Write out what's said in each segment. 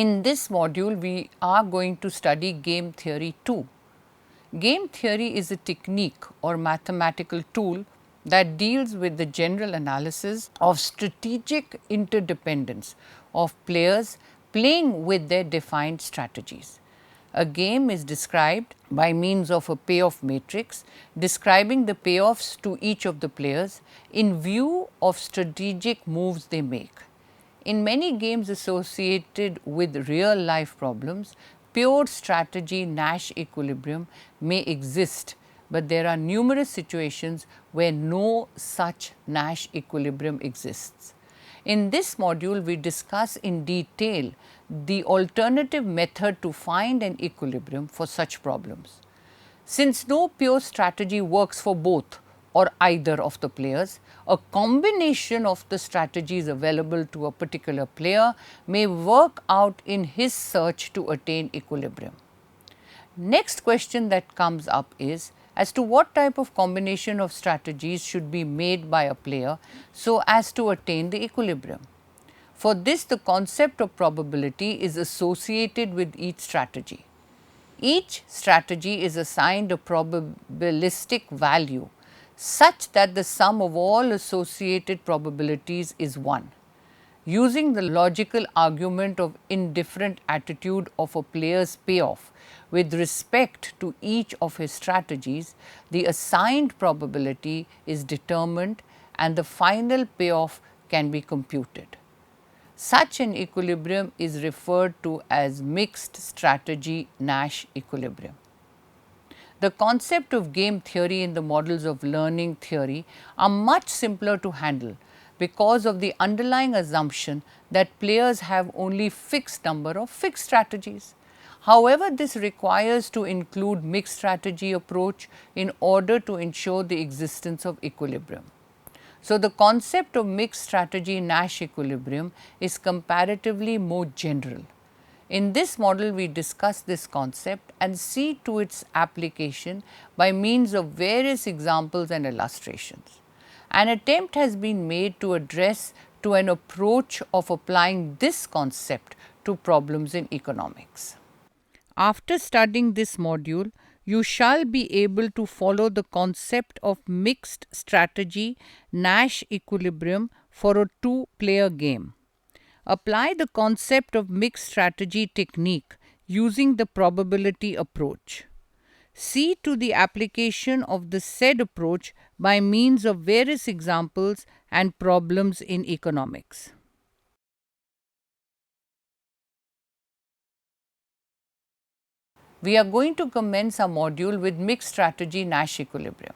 In this module, we are going to study game theory 2. Game theory is a technique or mathematical tool that deals with the general analysis of strategic interdependence of players playing with their defined strategies. A game is described by means of a payoff matrix describing the payoffs to each of the players in view of strategic moves they make. In many games associated with real life problems, pure strategy Nash equilibrium may exist, but there are numerous situations where no such Nash equilibrium exists. In this module, we discuss in detail the alternative method to find an equilibrium for such problems. Since no pure strategy works for both or either of the players, a combination of the strategies available to a particular player may work out in his search to attain equilibrium. Next question that comes up is as to what type of combination of strategies should be made by a player so as to attain the equilibrium. For this, the concept of probability is associated with each strategy. Each strategy is assigned a probabilistic value such that the sum of all associated probabilities is 1. Using the logical argument of indifferent attitude of a player's payoff with respect to each of his strategies, the assigned probability is determined and the final payoff can be computed. Such an equilibrium is referred to as mixed strategy Nash equilibrium. The concept of game theory in the models of learning theory are much simpler to handle because of the underlying assumption that players have only fixed number of fixed strategies. However, this requires to include mixed strategy approach in order to ensure the existence of equilibrium. So, the concept of mixed strategy Nash equilibrium is comparatively more general. In this model, we discuss this concept and see to its application by means of various examples and illustrations. An attempt has been made to address to an approach of applying this concept to problems in economics. After studying this module, you shall be able to follow the concept of mixed strategy Nash equilibrium for a two-player game. Apply the concept of mixed strategy technique using the probability approach. See to the application of the said approach by means of various examples and problems in economics. We are going to commence our module with mixed strategy Nash equilibrium.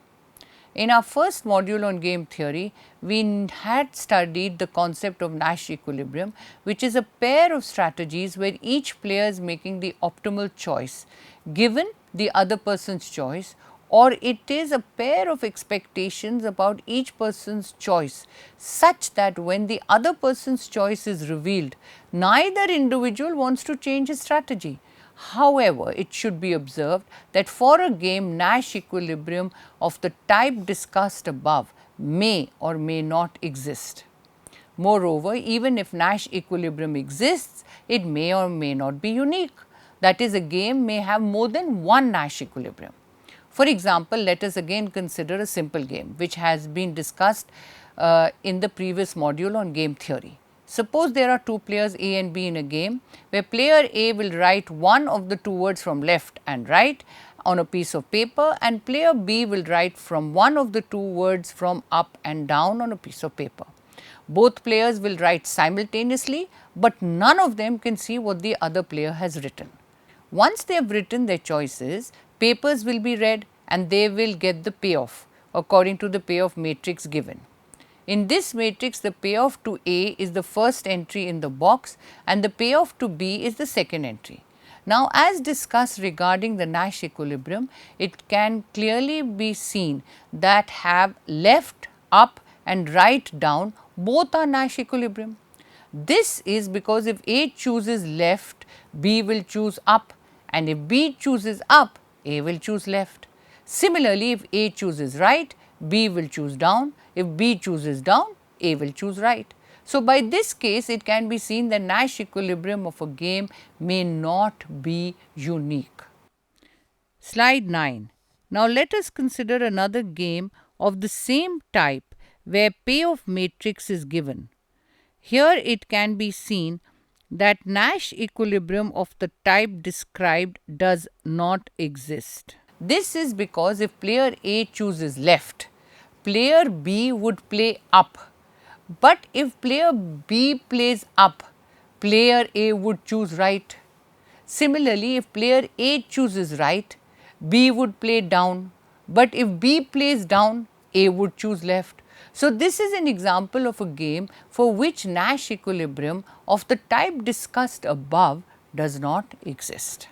In our first module on game theory, we had studied the concept of Nash equilibrium, which is a pair of strategies where each player is making the optimal choice given the other person's choice, or it is a pair of expectations about each person's choice such that when the other person's choice is revealed, neither individual wants to change his strategy. However, it should be observed that for a game Nash equilibrium of the type discussed above may or may not exist. Moreover, even if Nash equilibrium exists, it may or may not be unique. That is, a game may have more than one Nash equilibrium. For example, let us again consider a simple game which has been discussed in the previous module on game theory. Suppose there are two players A and B in a game where player A will write one of the two words from left and right on a piece of paper and player B will write from one of the two words from up and down on a piece of paper. Both players will write simultaneously, but none of them can see what the other player has written. Once they have written their choices, papers will be read and they will get the payoff according to the payoff matrix given. In this matrix, the payoff to A is the first entry in the box and the payoff to B is the second entry. Now, as discussed regarding the Nash equilibrium, it can clearly be seen that have left, up and right, down both are Nash equilibrium. This is because if A chooses left, B will choose up, and if B chooses up, A will choose left. Similarly, if A chooses right, B will choose down. If B chooses down, A will choose right. So, by this case it can be seen that Nash equilibrium of a game may not be unique. Slide 9. Now, let us consider another game of the same type where payoff matrix is given. Here it can be seen that Nash equilibrium of the type described does not exist. This is because if player A chooses left, player B would play up. But if player B plays up, player A would choose right. Similarly, if player A chooses right, B would play down, but if B plays down, A would choose left. So, this is an example of a game for which Nash equilibrium of the type discussed above does not exist.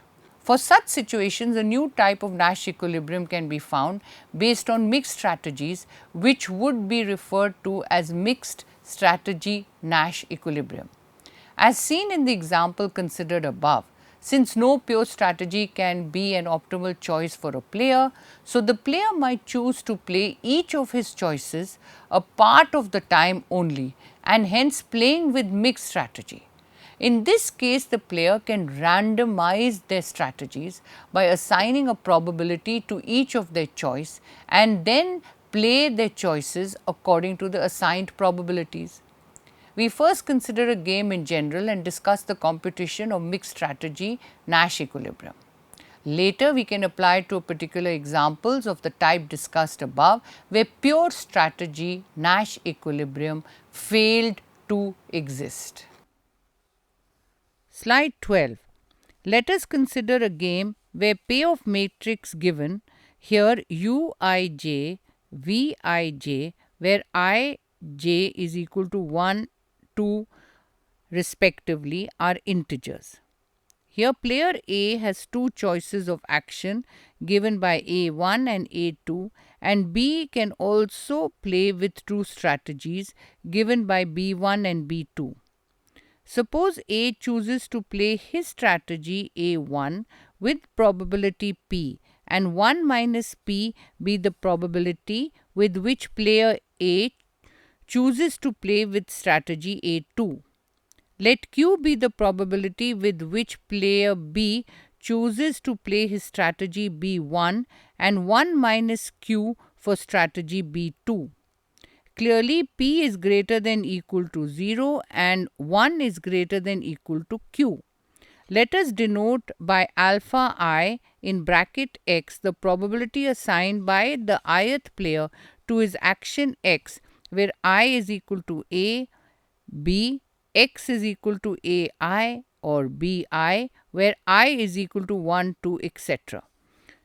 For such situations, a new type of Nash equilibrium can be found based on mixed strategies, which would be referred to as mixed strategy Nash equilibrium. As seen in the example considered above, since no pure strategy can be an optimal choice for a player, so the player might choose to play each of his choices a part of the time only, and hence playing with mixed strategy. In this case, the player can randomize their strategies by assigning a probability to each of their choice and then play their choices according to the assigned probabilities. We first consider a game in general and discuss the computation of mixed strategy Nash equilibrium. Later, we can apply it to particular examples of the type discussed above where pure strategy Nash equilibrium failed to exist. Slide 12. Let us consider a game where payoff matrix given, here Uij, Vij, where Ij is equal to 1, 2 respectively are integers. Here player A has two choices of action given by A1 and A2, and B can also play with two strategies given by B1 and B2. Suppose A chooses to play his strategy A1 with probability P and 1 minus P be the probability with which player A chooses to play with strategy A2. Let Q be the probability with which player B chooses to play his strategy B1 and 1 minus Q for strategy B2. Clearly, P is greater than equal to 0 and 1 is greater than equal to Q. Let us denote by alpha I in bracket x the probability assigned by the ith player to his action x, where I is equal to A, B, x is equal to AI or BI, where I is equal to 1, 2, etc.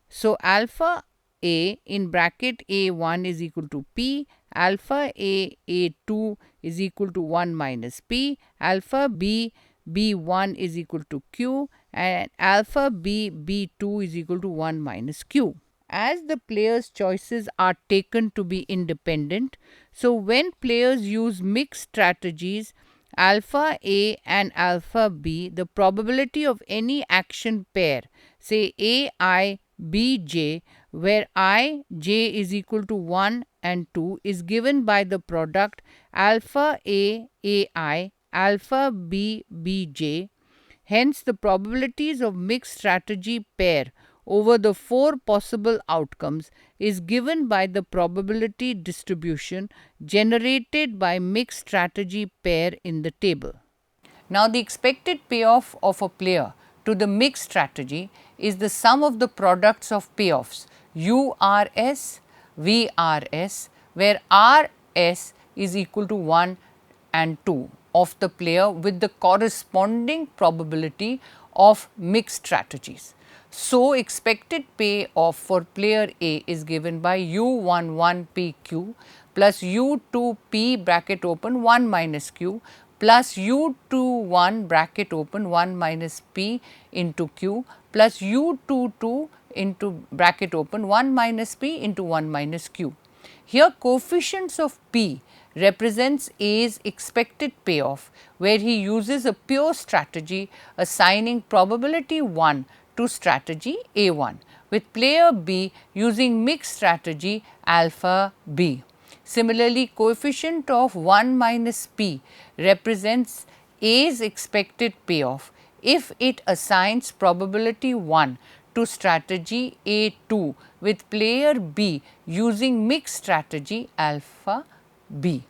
So, alpha A in bracket A1 is equal to P, alpha A A2 is equal to 1 minus P, alpha B B1 is equal to Q, and alpha B B2 is equal to 1 minus Q. As the players' choices are taken to be independent, so when players use mixed strategies alpha A and alpha B, the probability of any action pair, say AI Bj, where I j is equal to 1 and 2 is given by the product alpha A AI alpha B Bj. Hence, the probabilities of mixed strategy pair over the four possible outcomes is given by the probability distribution generated by mixed strategy pair in the table. Now, the expected payoff of a player to the mixed strategy is the sum of the products of payoffs URS, VRS, where RS is equal to 1 and 2 of the player with the corresponding probability of mixed strategies. So, expected payoff for player A is given by U11PQ plus U2P bracket open 1 minus Q plus U21 bracket open 1 minus P into Q plus U22 into bracket open 1 minus P into 1 minus Q. Here coefficients of P represents A's expected payoff, where he uses a pure strategy assigning probability 1 to strategy A1, with player B using mixed strategy alpha B. Similarly, coefficient of 1 minus p represents A's expected payoff if it assigns probability 1 to strategy A2 with player B using mixed strategy alpha B.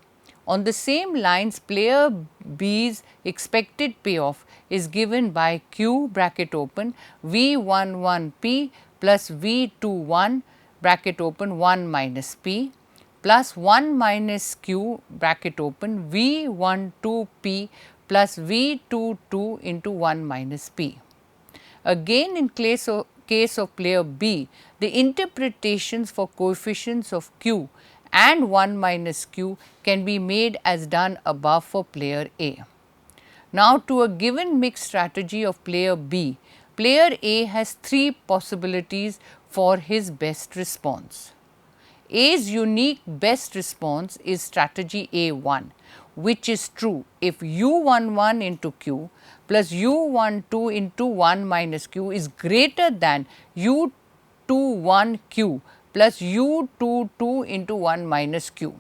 On the same lines, player B's expected payoff is given by Q bracket open V11P plus V21 bracket open 1 minus P plus 1 minus Q bracket open V12P plus V22 into 1 minus P. Again, in case of player B, the interpretations for coefficients of Q and 1 minus Q can be made as done above for player A. Now, to a given mixed strategy of player B, player A has 3 possibilities for his best response. A's unique best response is strategy A1, which is true if U11 into Q plus U12 into 1 minus Q is greater than U21Q plus U22 into 1 minus Q.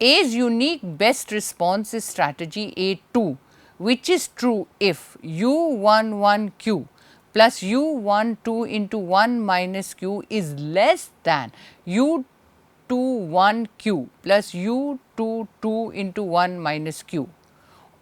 A's unique best response is strategy A2, which is true if U11Q plus U12 into 1 minus Q is less than U21Q plus U22 into 1 minus Q.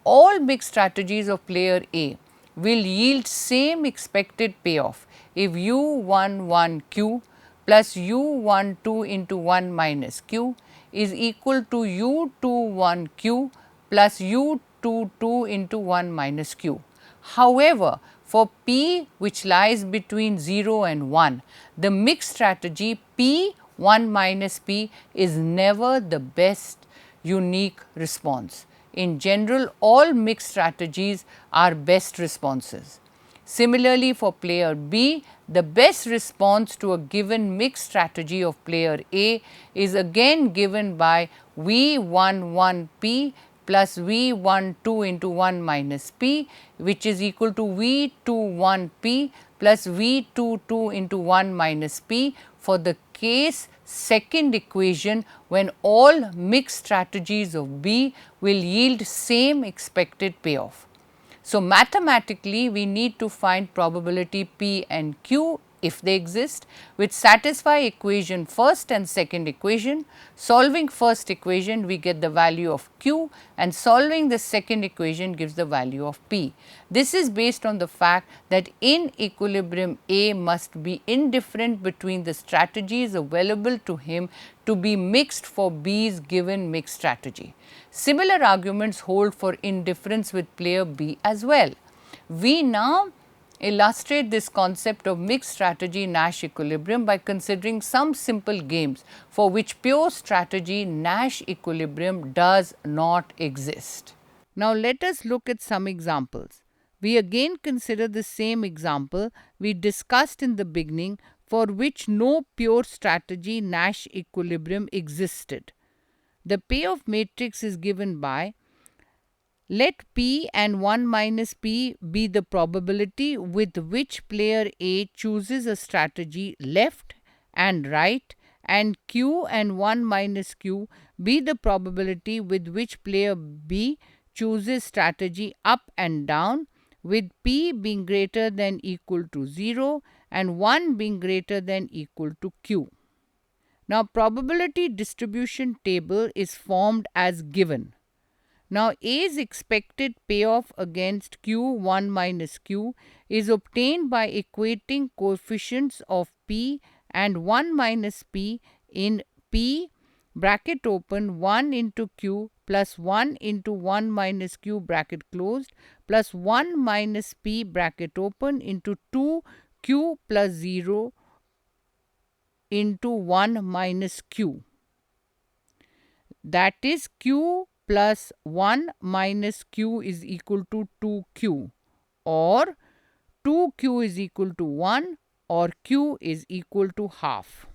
All mixed strategies of player A will yield same expected payoff if U11Q plus U12 into 1 minus Q is equal to U21Q plus U22 into 1 minus Q. However, for P which lies between 0 and 1, the mixed strategy P 1 minus P is never the best unique response. In general, all mixed strategies are best responses. Similarly, for player B, the best response to a given mixed strategy of player A is again given by V11P plus V12 into 1 minus P, which is equal to V21P plus V22 into 1 minus P for the case second equation when all mixed strategies of B will yield same expected payoff. So, mathematically we need to find probability P and Q if they exist, which satisfy equation first and second equation. Solving first equation we get the value of Q and solving the second equation gives the value of P. This is based on the fact that in equilibrium A must be indifferent between the strategies available to him to be mixed for B's given mixed strategy. Similar arguments hold for indifference with player B as well. We now illustrate this concept of mixed strategy Nash equilibrium by considering some simple games for which pure strategy Nash equilibrium does not exist. Now, let us look at some examples. We again consider the same example we discussed in the beginning for which no pure strategy Nash equilibrium existed. The payoff matrix is given by let P and 1 minus P be the probability with which player A chooses a strategy left and right, and Q and 1 minus Q be the probability with which player B chooses strategy up and down, with P being greater than equal to 0 and 1 being greater than equal to Q. Now, probability distribution table is formed as given. Now, A's expected payoff against Q1 minus Q is obtained by equating coefficients of P and 1 minus P in P bracket open 1 into Q plus 1 into 1 minus Q bracket closed plus 1 minus P bracket open into 2 Q plus 0 into 1 minus Q. That is Q plus 1 minus Q is equal to 2Q, or 2Q is equal to 1, or Q is equal to half.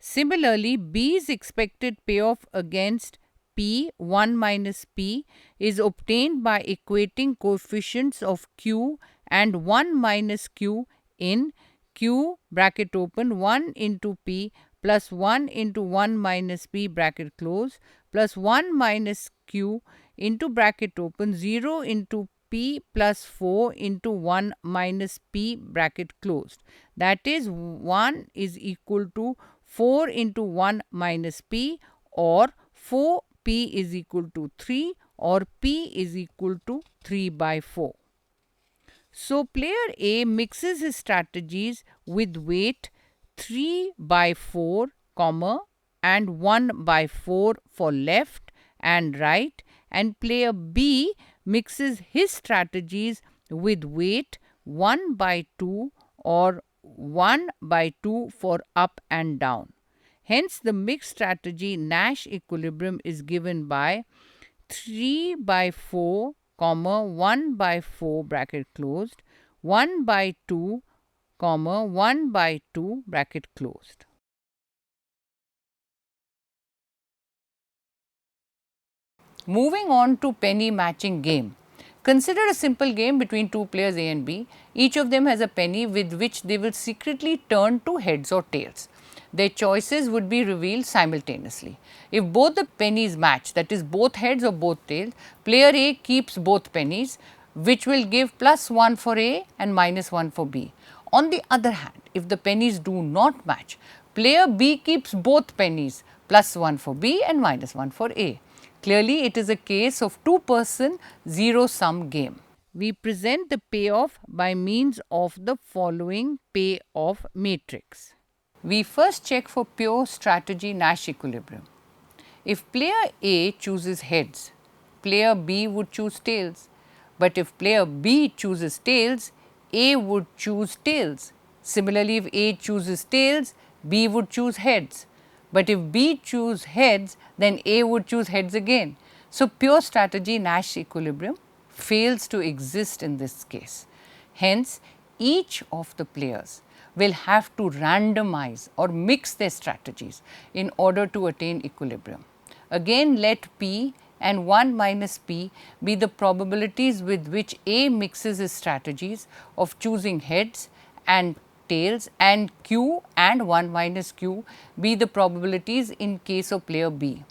Similarly, B's expected payoff against P 1 minus P is obtained by equating coefficients of Q and 1 minus Q in Q bracket open 1 into P plus 1 into 1 minus p bracket close plus 1 minus q into bracket open 0 into p plus 4 into 1 minus p bracket closed. That is 1 is equal to 4 into 1 minus p, or 4p is equal to 3, or p is equal to 3 by 4. So player A mixes his strategies with weight 3 by 4, comma, and 1 by 4 for left and right, and player B mixes his strategies with weight 1 by 2 or 1 by 2 for up and down. Hence, the mixed strategy Nash equilibrium is given by 3 by 4, comma 1 by 4 bracket closed, 1 by 2, comma 1 by 2 bracket closed. Moving on to penny matching game. Consider a simple game between two players A and B. Each of them has a penny with which they will secretly turn to heads or tails. Their choices would be revealed simultaneously. If both the pennies match, that is both heads or both tails, player A keeps both pennies, which will give plus 1 for A and minus 1 for B. On the other hand, if the pennies do not match, player B keeps both pennies, plus 1 for B and minus 1 for A. Clearly, it is a case of two-person zero-sum game. We present the payoff by means of the following payoff matrix. We first check for pure strategy Nash equilibrium. If player A chooses heads, player B would choose tails. But if player B chooses tails, A would choose tails. Similarly, if A chooses tails, B would choose heads. But if B chooses heads, then A would choose heads again. So, pure strategy Nash equilibrium fails to exist in this case. Hence, each of the players will have to randomize or mix their strategies in order to attain equilibrium. Again, let P and 1 minus P be the probabilities with which A mixes his strategies of choosing heads and tails, and Q and 1 minus Q be the probabilities in case of player B.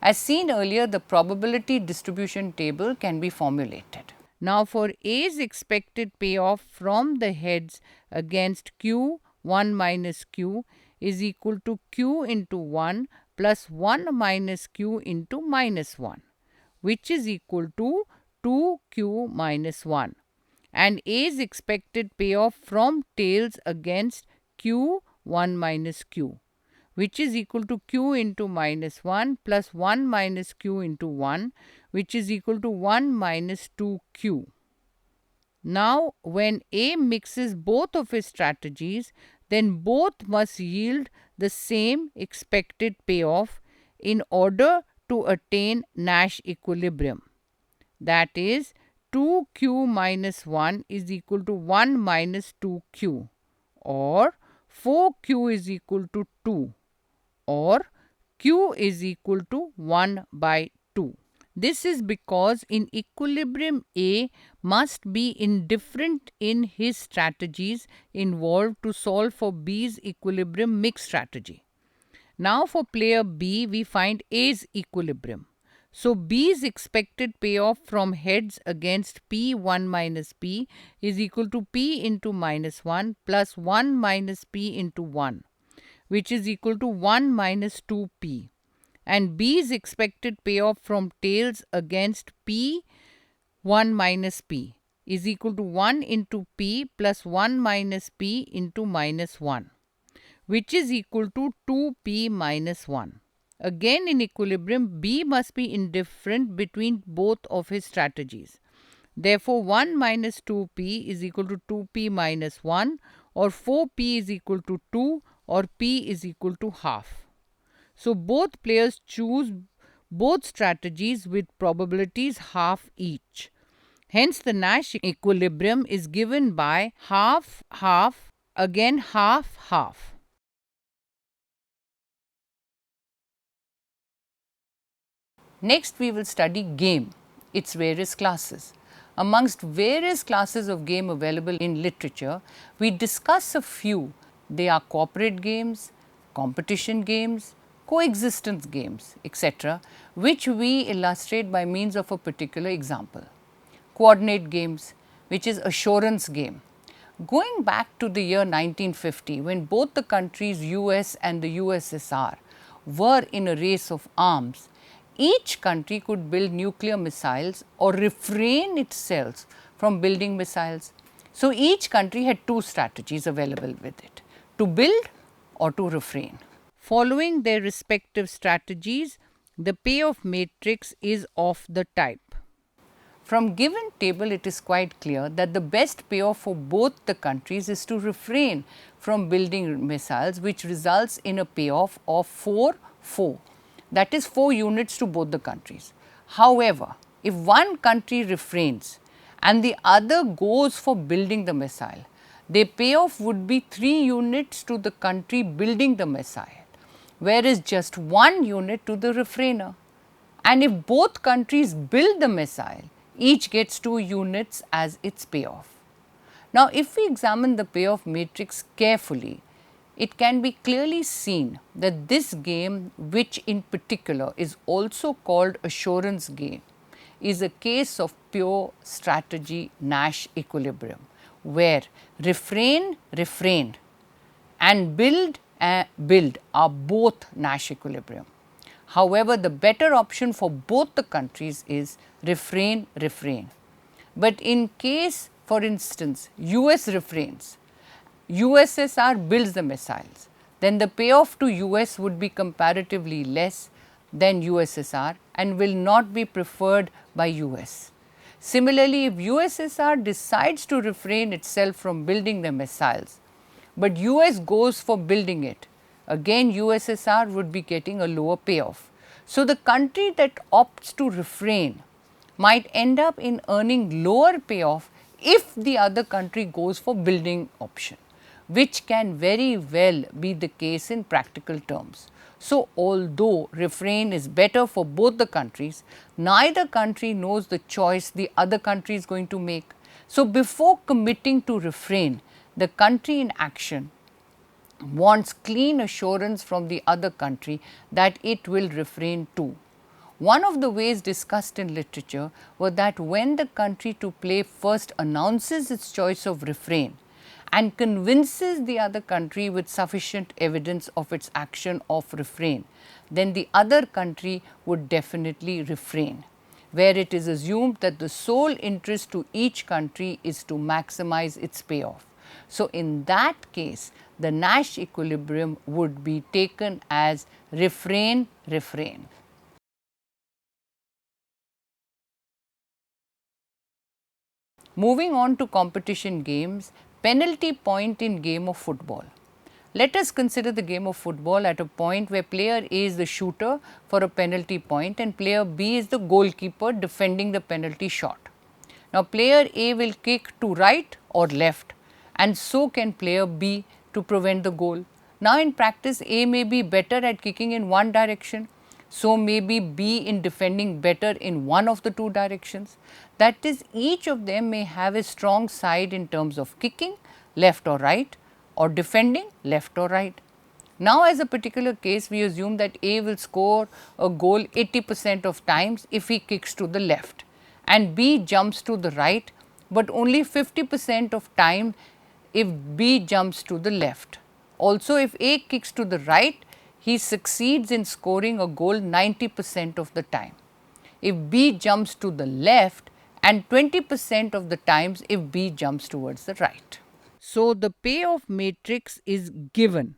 As seen earlier, the probability distribution table can be formulated. Now, for A's expected payoff from the heads against Q 1 minus Q is equal to Q into 1 plus 1 minus Q into minus 1, which is equal to 2Q minus 1. And A's expected payoff from tails against Q 1 minus Q, which is equal to Q into minus 1 plus 1 minus Q into 1, which is equal to 1 minus 2Q. Now, when A mixes both of his strategies, then both must yield the same expected payoff in order to attain Nash equilibrium. That is, 2Q minus 1 is equal to 1 minus 2Q, or 4Q is equal to 2, or Q is equal to 1 by 2. This is because in equilibrium A must be indifferent in his strategies involved to solve for B's equilibrium mixed strategy. Now for player B, we find A's equilibrium. So B's expected payoff from heads against P1 minus P is equal to P into minus 1 plus 1 minus P into 1, which is equal to 1 minus 2P. And B's expected payoff from tails against P 1 minus P is equal to 1 into P plus 1 minus P into minus 1, which is equal to 2P minus 1. Again, in equilibrium, B must be indifferent between both of his strategies. Therefore, 1 minus 2P is equal to 2P minus 1, or 4P is equal to 2, or P is equal to half. So, both players choose both strategies with probabilities half each. Hence, the Nash equilibrium is given by half, half, again half, half. Next, we will study game, its various classes. Amongst various classes of game available in literature, we discuss a few. They are corporate games, competition games, coexistence games, etc., which we illustrate by means of a particular example. Coordinate games, which is assurance game. Going back to the year 1950, when both the countries US and the USSR were in a race of arms, each country could build nuclear missiles or refrain itself from building missiles. So, each country had two strategies available with it, to build or to refrain. Following their respective strategies, the payoff matrix is of the type. From given table, it is quite clear that the best payoff for both the countries is to refrain from building missiles, which results in a payoff of 4-4, that is 4 units to both the countries. However, if one country refrains and the other goes for building the missile, the payoff would be 3 units to the country building the missile, whereas just 1 unit to the refrainer. And if both countries build the missile, each gets 2 units as its payoff. Now, if we examine the payoff matrix carefully, it can be clearly seen that this game, which in particular is also called assurance game, is a case of pure strategy Nash equilibrium, where refrain, refrain and build are both Nash equilibrium. However, the better option for both the countries is refrain, refrain. But in case, for instance, US refrains, USSR builds the missiles, then the payoff to US would be comparatively less than USSR and will not be preferred by US. Similarly, if USSR decides to refrain itself from building the missiles, but US goes for building it, again USSR would be getting a lower payoff. So, the country that opts to refrain might end up in earning lower payoff if the other country goes for building option, which can very well be the case in practical terms. So, although refrain is better for both the countries, neither country knows the choice the other country is going to make. So, before committing to refrain, the country in action wants clean assurance from the other country that it will refrain too. One of the ways discussed in literature was that when the country to play first announces its choice of refrain and convinces the other country with sufficient evidence of its action of refrain, then the other country would definitely refrain, where it is assumed that the sole interest to each country is to maximize its payoff. So, in that case, the Nash equilibrium would be taken as refrain, refrain. Moving on to competition games, penalty point in game of football. Let us consider the game of football at a point where player A is the shooter for a penalty point and player B is the goalkeeper defending the penalty shot. Now, player A will kick to right or left, and so can player B to prevent the goal. Now, in practice, A may be better at kicking in one direction, so may be B in defending better in one of the two directions. That is, each of them may have a strong side in terms of kicking left or right, or defending left or right. Now, as a particular case, we assume that A will score a goal 80% of times if he kicks to the left, and B jumps to the right, but only 50% of time if B jumps to the left. Also, if A kicks to the right, he succeeds in scoring a goal 90% of the time. If B jumps to the left, and 20% of the times if B jumps towards the right. So, the payoff matrix is given.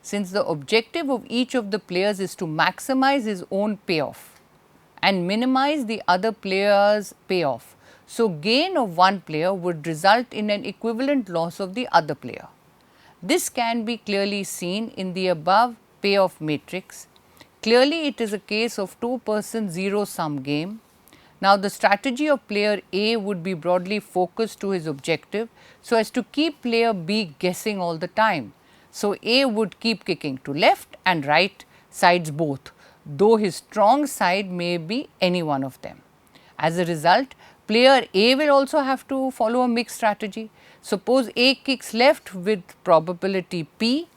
Since the objective of each of the players is to maximize his own payoff and minimize the other player's payoff, so gain of one player would result in an equivalent loss of the other player. This can be clearly seen in the above payoff matrix. Clearly, it is a case of two-person zero-sum game. Now, the strategy of player A would be broadly focused to his objective, so as to keep player B guessing all the time. So, A would keep kicking to left and right sides both, though his strong side may be any one of them. As a result, player A will also have to follow a mixed strategy. Suppose A kicks left with probability P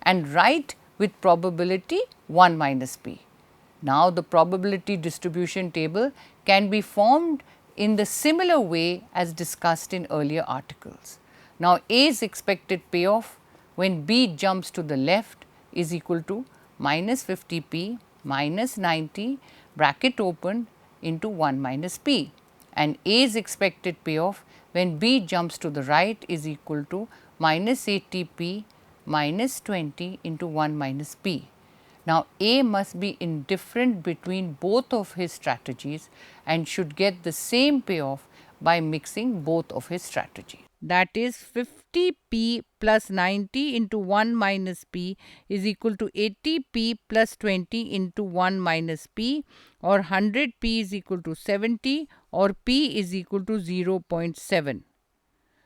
and right with probability 1 minus p. Now, the probability distribution table can be formed in the similar way as discussed in earlier articles. Now, A's expected payoff when B jumps to the left is equal to minus 50p minus 90 bracket open into 1 minus p, and A's expected payoff when B jumps to the right is equal to minus 80p minus 20 into 1 minus p. Now, A must be indifferent between both of his strategies and should get the same payoff by mixing both of his strategies. That is 50p plus 90 into 1 minus p is equal to 80p plus 20 into 1 minus p, or 100p is equal to 70, or p is equal to 0.7.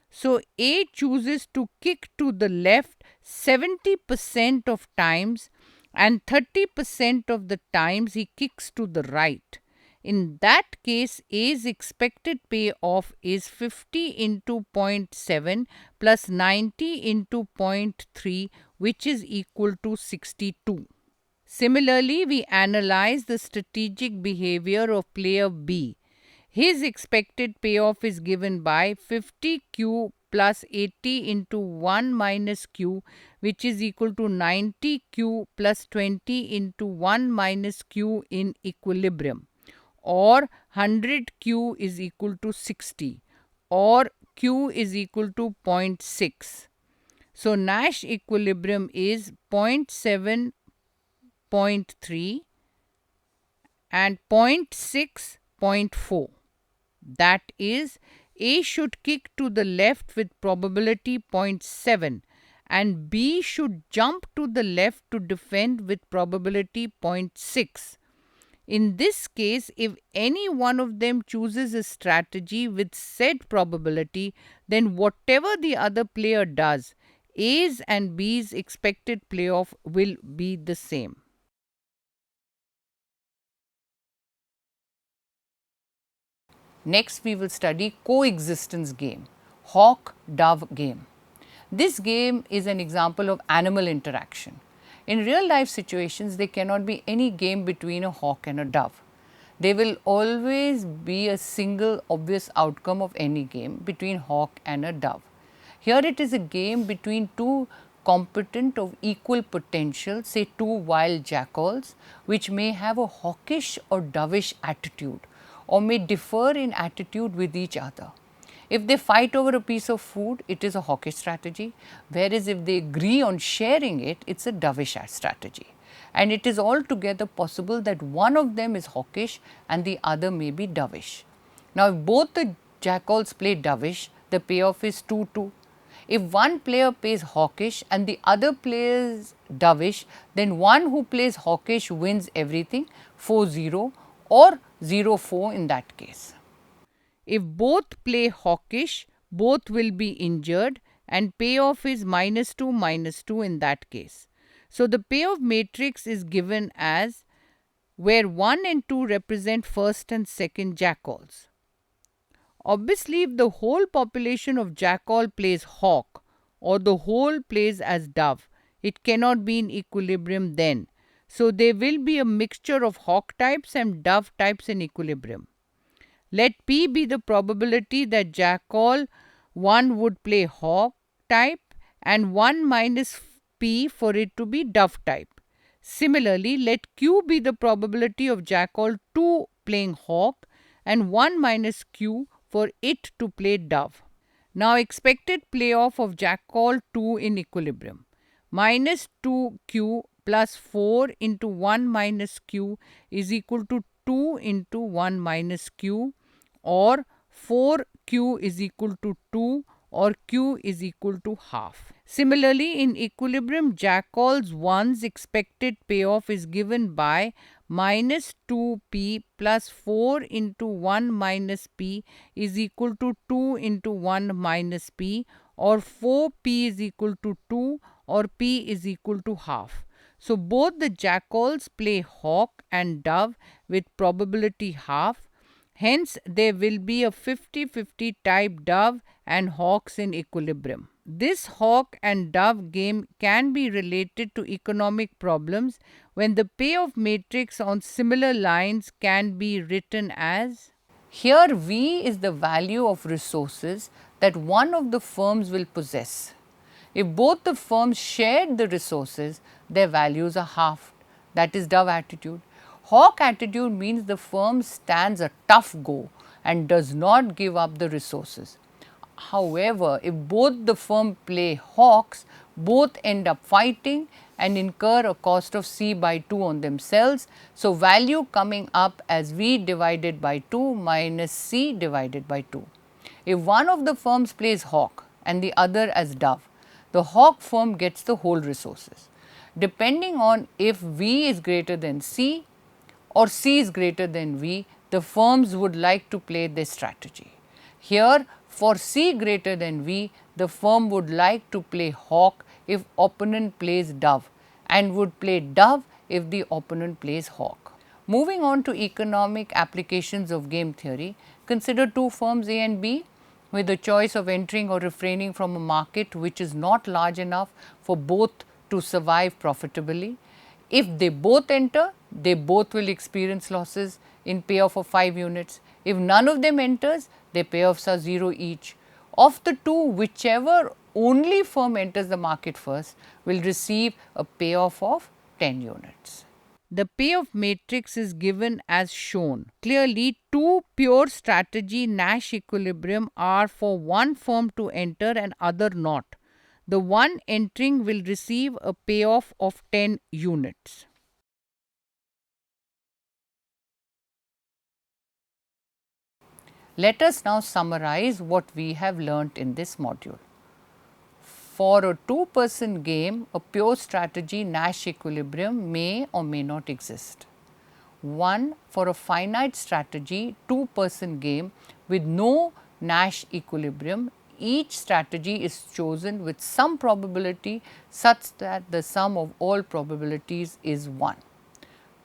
So, A chooses to kick to the left 70% of times and 30% of the times he kicks to the right. In that case, A's expected payoff is 50 into 0.7 plus 90 into 0.3, which is equal to 62. Similarly, we analyze the strategic behavior of player B. His expected payoff is given by 50q plus 80 into 1 minus q, which is equal to 90q plus 20 into 1 minus q in equilibrium, or 100q is equal to 60, or q is equal to 0.6. So, Nash equilibrium is 0.7, 0.3 and 0.6, 0.4. That is, A should kick to the left with probability 0.7 and B should jump to the left to defend with probability 0.6. In this case, if any one of them chooses a strategy with said probability, then whatever the other player does, A's and B's expected payoff will be the same. Next, we will study coexistence game, hawk-dove game. This game is an example of animal interaction. In real life situations, there cannot be any game between a hawk and a dove. There will always be a single obvious outcome of any game between hawk and a dove. Here it is a game between two competent of equal potential, say two wild jackals, which may have a hawkish or dovish attitude or may differ in attitude with each other. If they fight over a piece of food, it is a hawkish strategy, whereas if they agree on sharing it, it is a dovish strategy. And it is altogether possible that one of them is hawkish and the other may be dovish. Now, if both the jackals play dovish, the payoff is 2-2. If one player plays hawkish and the other plays dovish, then one who plays hawkish wins everything, 4-0 or 0-4 in that case. If both play hawkish, both will be injured and payoff is -2 in that case. So, the payoff matrix is given as where 1 and 2 represent first and second jackals. Obviously, if the whole population of jackal plays hawk or the whole plays as dove, it cannot be in equilibrium then. So, there will be a mixture of hawk types and dove types in equilibrium. Let P be the probability that jackal 1 would play hawk type and 1 minus P for it to be dove type. Similarly, let Q be the probability of jackal 2 playing hawk and 1 minus Q for it to play dove. Now, expected payoff of jackal 2 in equilibrium, minus 2Q plus 4 into 1 minus Q is equal to 2 into 1 minus Q, or 4Q is equal to 2 or Q is equal to half. Similarly, in equilibrium, jackal's 1's expected payoff is given by minus 2P plus 4 into 1 minus P is equal to 2 into 1 minus P, or 4P is equal to 2 or P is equal to half. So, both the jackals play hawk and dove with probability half. Hence, there will be a 50-50 type dove and hawks in equilibrium. This hawk and dove game can be related to economic problems when the payoff matrix on similar lines can be written as. Here V is the value of resources that one of the firms will possess. If both the firms shared the resources, their values are halved. That is dove attitude. Hawk attitude means the firm stands a tough go and does not give up the resources. However, if both the firm play hawks, both end up fighting and incur a cost of C by 2 on themselves. So, value coming up as V divided by 2 minus C divided by 2. If one of the firms plays hawk and the other as dove, the hawk firm gets the whole resources. Depending on if V is greater than C or C is greater than V, the firms would like to play this strategy. Here, for C greater than V, the firm would like to play hawk if opponent plays dove and would play dove if the opponent plays hawk. Moving on to economic applications of game theory, consider two firms A and B with the choice of entering or refraining from a market which is not large enough for both to survive profitably. If they both enter, they both will experience losses in payoff of 5 units. If none of them enters, their payoffs are 0 each. Of the two, whichever only firm enters the market first will receive a payoff of 10 units. The payoff matrix is given as shown. Clearly, two pure strategy Nash equilibrium are for one firm to enter and other not. The one entering will receive a payoff of 10 units. Let us now summarize what we have learnt in this module. For a two-person game, a pure strategy Nash equilibrium may or may not exist. 1. For a finite strategy two-person game with no Nash equilibrium, each strategy is chosen with some probability such that the sum of all probabilities is 1.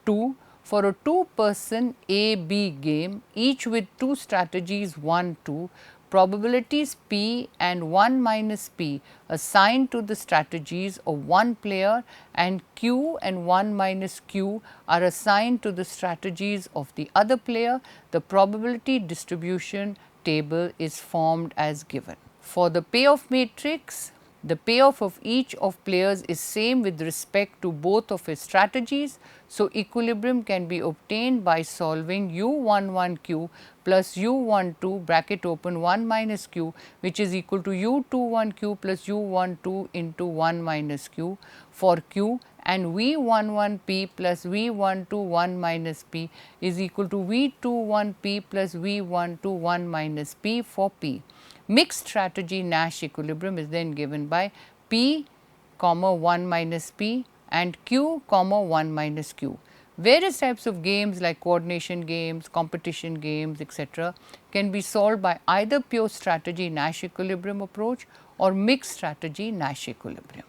2. For a two-person A-B game, each with two strategies 1, 2, probabilities P and 1 minus P assigned to the strategies of one player and Q and 1 minus Q are assigned to the strategies of the other player. The probability distribution table is formed as given. For the payoff matrix, the payoff of each of players is same with respect to both of his strategies. So, equilibrium can be obtained by solving u11q plus u12 bracket open 1 minus q, which is equal to u21q plus u12 into 1 minus q for q, and v11p plus v12 1 minus p is equal to v21p plus v12 1 minus p for p. Mixed strategy Nash equilibrium is then given by P, 1 minus P and Q, 1 minus Q. Various types of games like coordination games, competition games, etc. can be solved by either pure strategy Nash equilibrium approach or mixed strategy Nash equilibrium.